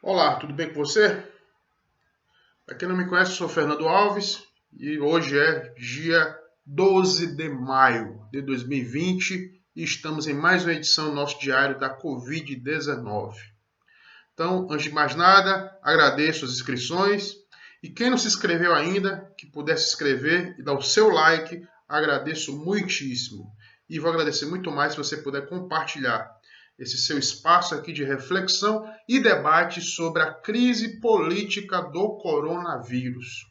Olá, tudo bem com você? Para quem não me conhece, eu sou Fernando Alves e hoje é dia 12 de maio de 2020 e estamos em mais uma edição do nosso diário da Covid-19. Então, antes de mais nada, agradeço as inscrições e quem não se inscreveu ainda, que puder se inscrever e dar o seu like, agradeço muitíssimo. E vou agradecer muito mais se você puder compartilhar esse seu espaço aqui de reflexão e debate sobre a crise política do coronavírus.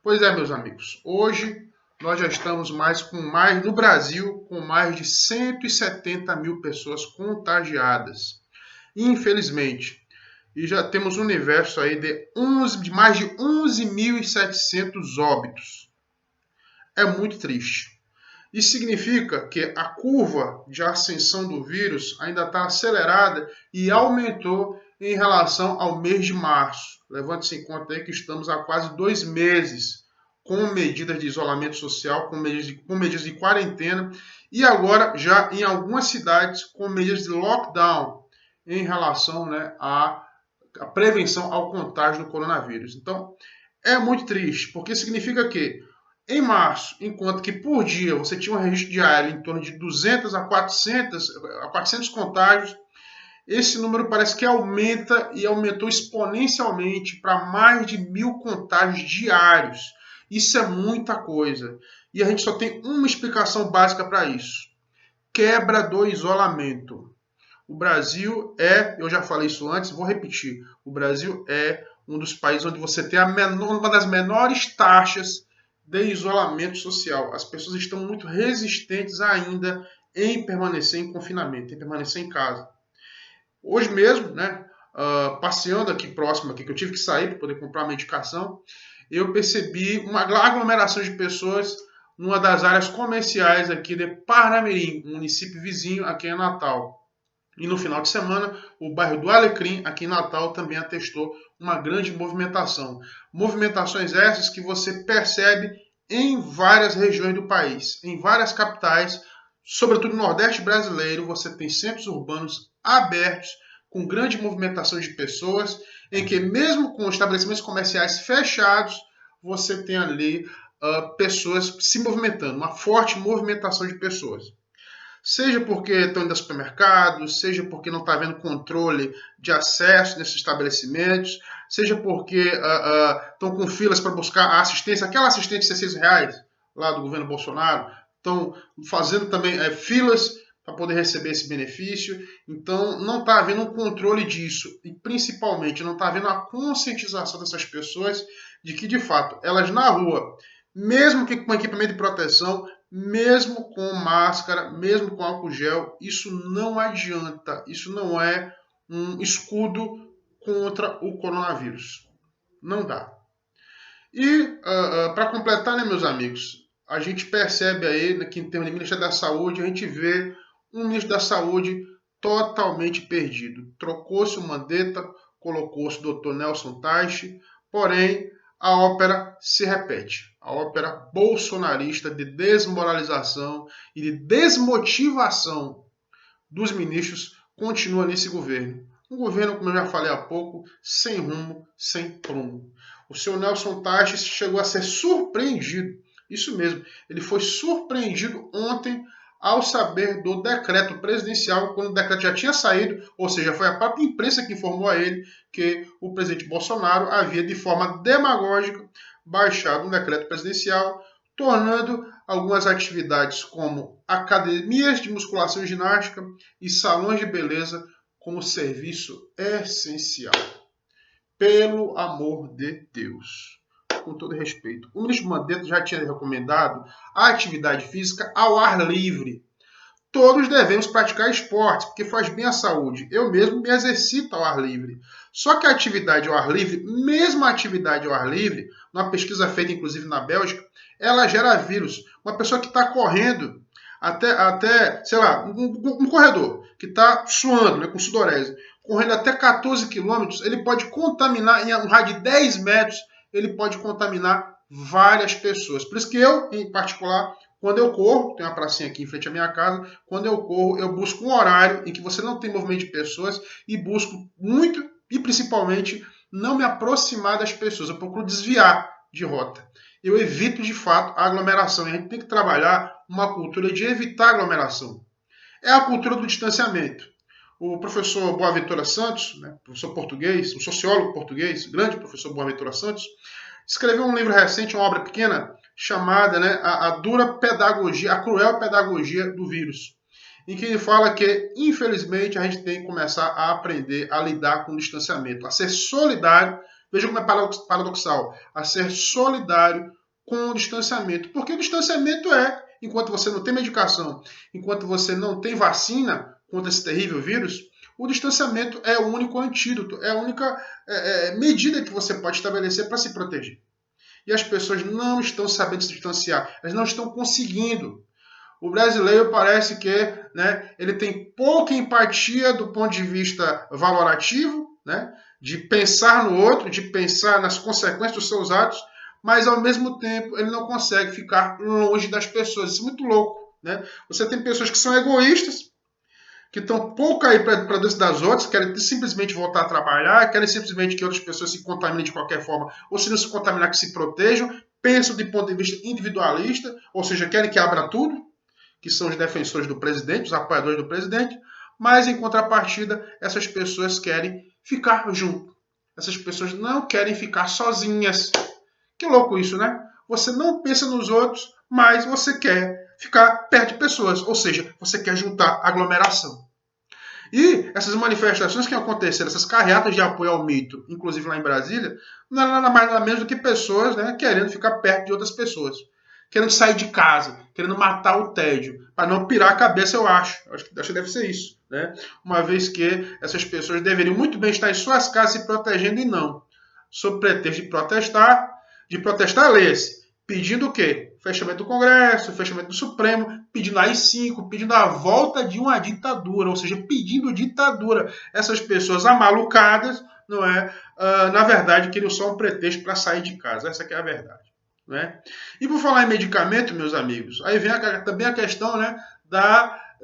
Pois é, meus amigos, hoje nós já estamos no Brasil com mais de 170 mil pessoas contagiadas. Infelizmente, e já temos um universo aí de mais de 11.700 óbitos. É muito triste. Isso significa que a curva de ascensão do vírus ainda está acelerada e aumentou em relação ao mês de março. Levante-se em conta aí que estamos há quase 2 meses com medidas de isolamento social, com medidas de quarentena e agora já em algumas cidades com medidas de lockdown em relação, né, à prevenção ao contágio do coronavírus. Então, é muito triste, porque significa que em março, enquanto que por dia você tinha um registro diário em torno de 200 a 400 contágios, esse número parece que aumenta e aumentou exponencialmente para mais de 1.000 contágios diários. Isso é muita coisa. E a gente só tem uma explicação básica para isso: quebra do isolamento. O Brasil eu já falei isso antes, vou repetir, o Brasil é um dos países onde você tem uma das menores taxas de isolamento social. As pessoas estão muito resistentes ainda em permanecer em confinamento, em permanecer em casa. Hoje mesmo, né, passeando aqui próximo, aqui, que eu tive que sair para poder comprar medicação, eu percebi uma aglomeração de pessoas numa das áreas comerciais aqui de Parnamirim, um município vizinho aqui em Natal. E no final de semana, o bairro do Alecrim, aqui em Natal, também atestou uma grande movimentação. Movimentações essas que você percebe em várias regiões do país, em várias capitais, sobretudo no Nordeste brasileiro, você tem centros urbanos abertos, com grande movimentação de pessoas, em que mesmo com estabelecimentos comerciais fechados, você tem ali pessoas se movimentando, uma forte movimentação de pessoas. Seja porque estão indo ao supermercado, seja porque não está havendo controle de acesso nesses estabelecimentos, seja porque estão com filas para buscar a assistência, aquela assistência de R$ 600 lá do governo Bolsonaro, estão fazendo também filas para poder receber esse benefício. Então, não está havendo um controle disso e, principalmente, não está havendo a conscientização dessas pessoas de que, de fato, elas na rua, mesmo que com equipamento de proteção, mesmo com máscara, mesmo com álcool gel, isso não adianta. Isso não é um escudo contra o coronavírus. Não dá. E, para completar, né, meus amigos, a gente percebe aí que em termos de Ministério da Saúde, a gente vê um ministro da Saúde totalmente perdido. Trocou-se o Mandetta, colocou-se o Dr. Nelson Teich, porém, a ópera se repete. A ópera bolsonarista de desmoralização e de desmotivação dos ministros continua nesse governo. Um governo, como eu já falei há pouco, sem rumo, sem prumo. O senhor Nelson Teich chegou a ser surpreendido. Isso mesmo, ele foi surpreendido ontem ao saber do decreto presidencial, quando o decreto já tinha saído, ou seja, foi a própria imprensa que informou a ele que o presidente Bolsonaro havia, de forma demagógica, baixado um decreto presidencial, tornando algumas atividades como academias de musculação e ginástica e salões de beleza como serviço essencial. Pelo amor de Deus. Com todo respeito. O ministro Mandetta já tinha recomendado a atividade física ao ar livre. Todos devemos praticar esportes, porque faz bem à saúde. Eu mesmo me exercito ao ar livre. Só que a atividade ao ar livre, mesmo a atividade ao ar livre, numa pesquisa feita inclusive na Bélgica, ela gera vírus. Uma pessoa que está correndo, até sei lá, um corredor, que está suando, né, com sudorese, correndo até 14 quilômetros, ele pode contaminar, em um raio de 10 metros, ele pode contaminar várias pessoas. Por isso que eu, em particular, quando eu corro, tem uma pracinha aqui em frente à minha casa, quando eu corro, eu busco um horário em que você não tem movimento de pessoas e busco muito e principalmente não me aproximar das pessoas. Eu procuro desviar de rota. Eu evito, de fato, a aglomeração. E a gente tem que trabalhar uma cultura de evitar aglomeração. É a cultura do distanciamento. O professor Boaventura Santos, né, professor português, um sociólogo português, grande professor Boaventura Santos, escreveu um livro recente, uma obra pequena, chamada, né, a dura pedagogia, a cruel pedagogia do vírus, em que ele fala que, infelizmente, a gente tem que começar a aprender a lidar com o distanciamento, a ser solidário, veja como é paradoxal, a ser solidário com o distanciamento, porque o distanciamento enquanto você não tem medicação, enquanto você não tem vacina contra esse terrível vírus, o distanciamento é o único antídoto, é a única medida que você pode estabelecer para se proteger. E as pessoas não estão sabendo se distanciar, elas não estão conseguindo. O brasileiro parece que, né, ele tem pouca empatia do ponto de vista valorativo, né, de pensar no outro, de pensar nas consequências dos seus atos, mas ao mesmo tempo ele não consegue ficar longe das pessoas. Isso é muito louco, né? Você tem pessoas que são egoístas, que estão pouco aí para dentro das outras, querem simplesmente voltar a trabalhar, querem simplesmente que outras pessoas se contaminem de qualquer forma, ou se não se contaminar, que se protejam, pensam de ponto de vista individualista, ou seja, querem que abra tudo, que são os defensores do presidente, os apoiadores do presidente, mas em contrapartida, essas pessoas querem ficar junto. Essas pessoas não querem ficar sozinhas. Que louco isso, né? Você não pensa nos outros, mas você quer ficar perto de pessoas, ou seja, você quer juntar aglomeração. E essas manifestações que aconteceram, essas carreatas de apoio ao mito, inclusive lá em Brasília, não é nada mais nada menos do que pessoas, né, querendo ficar perto de outras pessoas, querendo sair de casa, querendo matar o tédio, para não pirar a cabeça, eu acho. Acho que deve ser isso, né? Uma vez que essas pessoas deveriam muito bem estar em suas casas se protegendo e não, sob pretexto de protestar leis, pedindo o quê? Fechamento do Congresso, fechamento do Supremo, pedindo AI-5, pedindo a volta de uma ditadura, ou seja, pedindo ditadura. Essas pessoas amalucadas, não é? Na verdade, queriam só um pretexto para sair de casa. Essa que é a verdade. Não é? E por falar em medicamento, meus amigos, aí vem também a questão, né,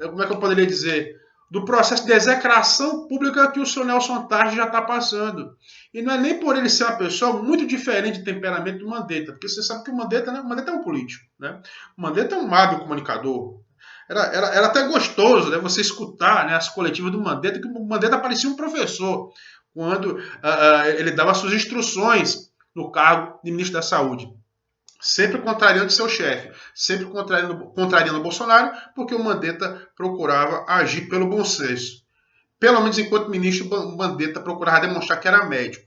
como é que eu poderia dizer, do processo de execração pública que o senhor Nelson Tarde já está passando. E não é nem por ele ser uma pessoa muito diferente de temperamento do Mandetta, porque você sabe que o Mandetta, né, o Mandetta é um político. Né? O Mandetta é um hábil comunicador. Era até gostoso, né, você escutar, né, as coletivas do Mandetta, que o Mandetta parecia um professor, quando ele dava suas instruções no cargo de ministro da Saúde. Sempre contrariando seu chefe, sempre contrariando o Bolsonaro, porque o Mandetta procurava agir pelo bom senso. Pelo menos enquanto ministro, o Mandetta procurava demonstrar que era médico.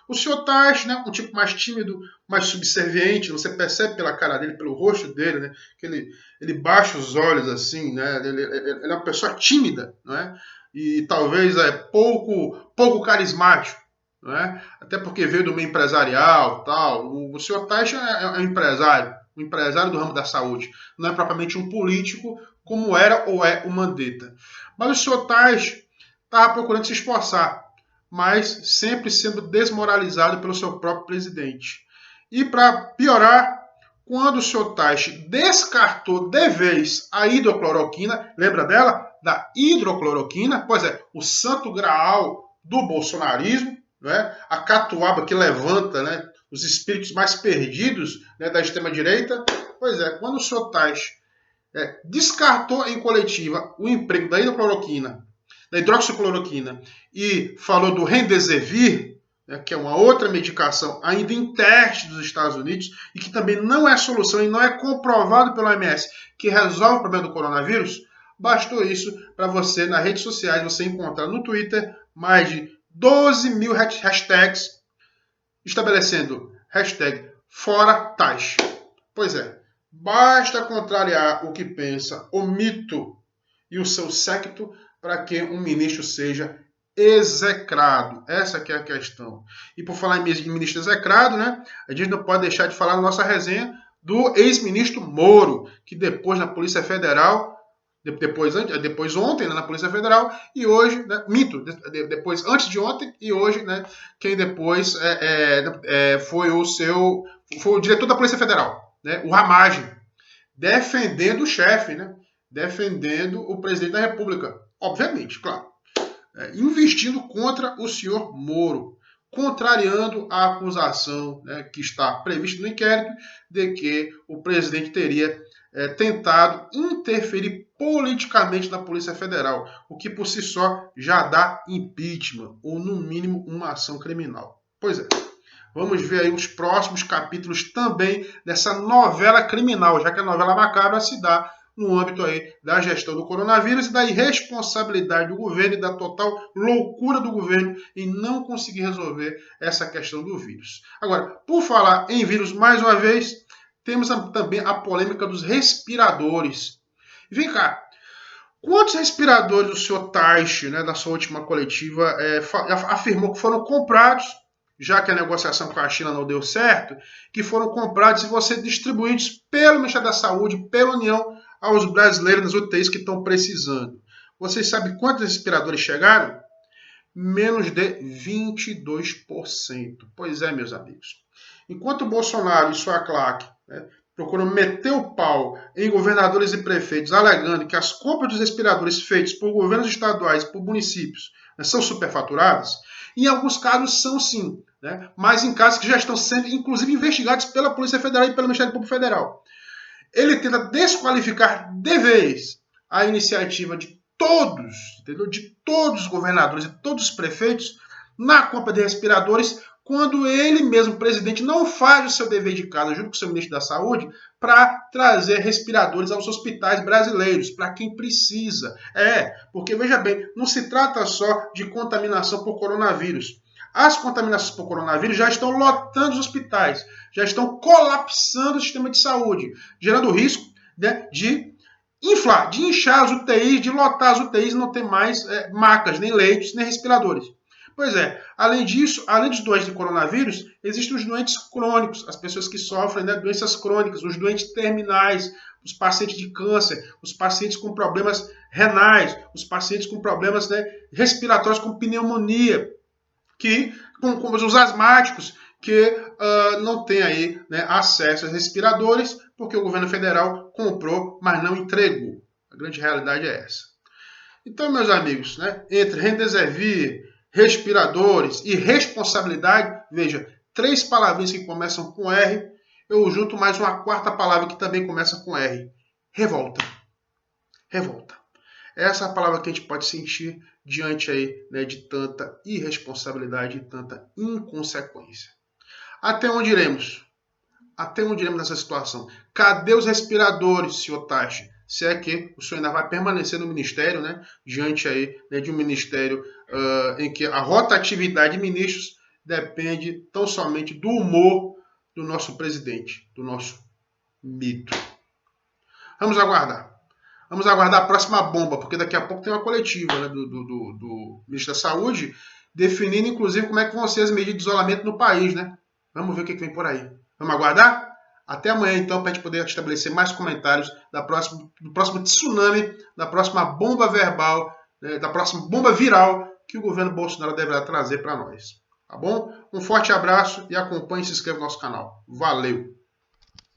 O senhor Taish, né, um tipo mais tímido, mais subserviente, você percebe pela cara dele, pelo rosto dele, né, que ele baixa os olhos assim, né, ele é uma pessoa tímida, não é? E talvez pouco carismático. Não é? Até porque veio do meio empresarial, tal. O senhor Taixa é um empresário do ramo da saúde, não é propriamente um político como era ou é o Mandetta. Mas o senhor Taixa estava procurando se esforçar, mas sempre sendo desmoralizado pelo seu próprio presidente. E para piorar, quando o senhor Taixa descartou de vez a hidrocloroquina, lembra dela? Da hidrocloroquina? Pois é, o santo graal do bolsonarismo, né? A catuaba que levanta, né, os espíritos mais perdidos, né, da extrema-direita. Pois é, quando o senhor Taixa descartou em coletiva o emprego da hidrocloroquina, da hidroxicloroquina, e falou do Remdesivir, né, que é uma outra medicação ainda em teste dos Estados Unidos, e que também não é solução e não é comprovado pela OMS que resolve o problema do coronavírus, bastou isso para você, nas redes sociais, você encontrar no Twitter mais de 12 mil hashtags estabelecendo hashtag fora Taixa. Pois é, basta contrariar o que pensa o mito e o seu séquito para que um ministro seja execrado. Essa que é a questão. E por falar em ministro execrado, né, a gente não pode deixar de falar na nossa resenha do ex-ministro Moro, que depois na Polícia Federal, depois ontem, né, na Polícia Federal, e hoje, né, depois antes de ontem e hoje, né, quem depois foi o diretor da Polícia Federal, né, o Ramagem, defendendo o chefe, né, defendendo o presidente da República, obviamente, claro. investindo contra o senhor Moro, contrariando a acusação, né, que está prevista no inquérito de que o presidente teria tentado interferir politicamente na Polícia Federal, o que por si só já dá impeachment, ou no mínimo uma ação criminal. Pois é, vamos ver aí os próximos capítulos também dessa novela criminal, já que a novela macabra se dá no âmbito aí da gestão do coronavírus e da irresponsabilidade do governo e da total loucura do governo em não conseguir resolver essa questão do vírus. Agora, por falar em vírus, mais uma vez, temos também a polêmica dos respiradores. Vem cá, quantos respiradores o senhor Taishi, né, da sua última coletiva, afirmou que foram comprados, já que a negociação com a China não deu certo, que foram comprados e vão ser distribuídos pelo Ministério da Saúde, pela União, aos brasileiros nas UTIs que estão precisando. Vocês sabem quantos respiradores chegaram? Menos de 22%. Pois é, meus amigos. Enquanto o Bolsonaro e sua claque, né, procuram meter o pau em governadores e prefeitos, alegando que as compras dos respiradores feitas por governos estaduais e por municípios, né, são superfaturadas, em alguns casos são sim, né, mas em casos que já estão sendo, inclusive, investigados pela Polícia Federal e pelo Ministério Público Federal. Ele tenta desqualificar de vez a iniciativa de todos, entendeu? De todos os governadores e todos os prefeitos na compra de respiradores, quando ele mesmo, o presidente, não faz o seu dever de casa junto com o seu ministro da Saúde para trazer respiradores aos hospitais brasileiros, para quem precisa. Porque, veja bem, não se trata só de contaminação por coronavírus. As contaminações por coronavírus já estão lotando os hospitais, já estão colapsando o sistema de saúde, gerando risco, né, de inflar, de inchar as UTIs, de lotar as UTIs e não ter mais macas, nem leitos, nem respiradores. Pois é, além disso, além dos doentes de coronavírus, existem os doentes crônicos, as pessoas que sofrem, né, doenças crônicas, os doentes terminais, os pacientes de câncer, os pacientes com problemas renais, os pacientes com problemas, né, respiratórios, com pneumonia, como os asmáticos, que não têm aí, né, acesso a respiradores, porque o governo federal comprou, mas não entregou. A grande realidade é essa. Então, meus amigos, né, entre Remdesivir, respiradores e responsabilidade, veja, 3 palavrinhas que começam com R, eu junto mais uma 4ª palavra que também começa com R. Revolta. Revolta. Essa é a palavra que a gente pode sentir diante aí, né, de tanta irresponsabilidade e tanta inconsequência. Até onde iremos? Até onde iremos nessa situação? Cadê os respiradores, senhor Taishi? Se é que o senhor ainda vai permanecer no ministério, né, diante aí, né, de um ministério em que a rotatividade de ministros depende tão somente do humor do nosso presidente, do nosso mito. Vamos aguardar. Vamos aguardar a próxima bomba, porque daqui a pouco tem uma coletiva, né, do ministro da Saúde, definindo, inclusive, como é que vão ser as medidas de isolamento no país, né? Vamos ver o que vem por aí. Vamos aguardar? Até amanhã, então, para a gente poder estabelecer mais comentários do próximo tsunami, da próxima bomba verbal, né, da próxima bomba viral que o governo Bolsonaro deverá trazer para nós. Tá bom? Um forte abraço e acompanhe e se inscreva no nosso canal. Valeu!